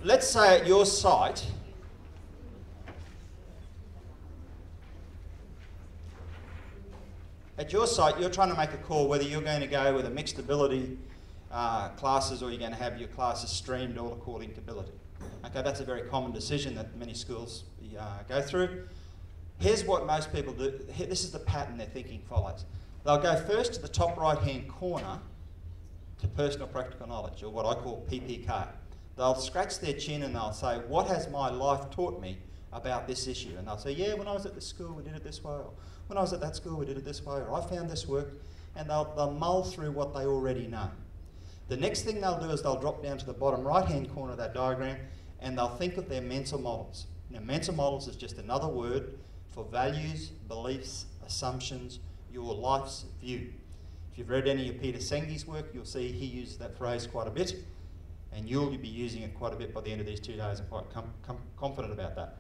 let's say at your site, you're trying to make a call whether you're going to go with a mixed ability classes or you're going to have your classes streamed all according to ability. Okay, that's a very common decision that many schools go through. Here's what most people do. This is the pattern their thinking follows. They'll go first to the top right-hand corner to personal practical knowledge, or what I call PPK. They'll scratch their chin and they'll say, what has my life taught me about this issue? And they'll say, yeah, when I was at this school, we did it this way. Or when I was at that school, we did it this way. Or I found this work. And they'll mull through what they already know. The next thing they'll do is they'll drop down to the bottom right-hand corner of that diagram and they'll think of their mental models. Now, mental models is just another word for values, beliefs, assumptions, your life's view. If you've read any of Peter Sengi's work, you'll see he uses that phrase quite a bit, and you'll be using it quite a bit by the end of these 2 days. I'm quite confident about that.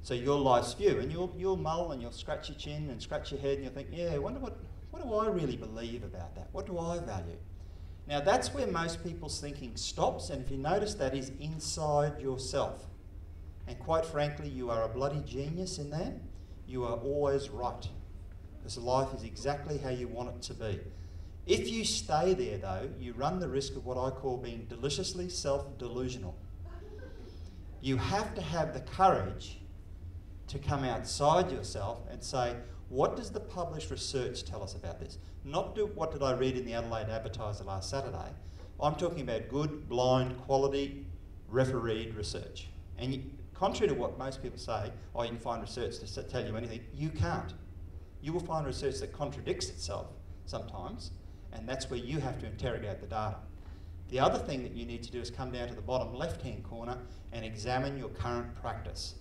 So your life's view, and you'll mull and you'll scratch your chin and scratch your head and you'll think, yeah, I wonder what do I really believe about that? What do I value? Now that's where most people's thinking stops, and if you notice, that is inside yourself. And quite frankly, you are a bloody genius in that. You are always right, because life is exactly how you want it to be. If you stay there though, you run the risk of what I call being deliciously self-delusional. You have to have the courage to come outside yourself and say, what does the published research tell us about this? Not what did I read in the Adelaide Advertiser last Saturday. I'm talking about good, blind, quality, refereed research. And contrary to what most people say, oh, you can find research to tell you anything, you can't. You will find research that contradicts itself sometimes, and that's where you have to interrogate the data. The other thing that you need to do is come down to the bottom left-hand corner and examine your current practice.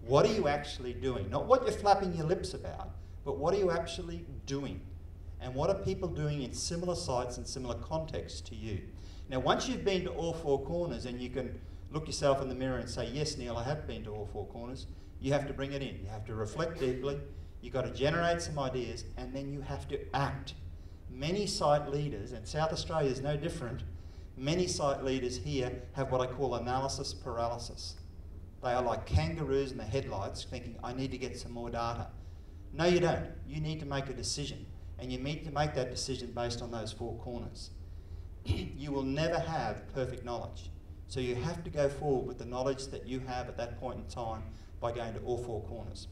What are you actually doing? Not what you're flapping your lips about, but what are you actually doing? And what are people doing in similar sites and similar contexts to you? Now, once you've been to all four corners and you can look yourself in the mirror and say, yes, Neil, I have been to all four corners, you have to bring it in. You have to reflect deeply, you've got to generate some ideas, and then you have to act. Many site leaders, and South Australia is no different, many site leaders here have what I call analysis paralysis. They are like kangaroos in the headlights thinking, I need to get some more data. No, you don't. You need to make a decision, and you need to make that decision based on those four corners. You will never have perfect knowledge, so you have to go forward with the knowledge that you have at that point in time by going to all four corners.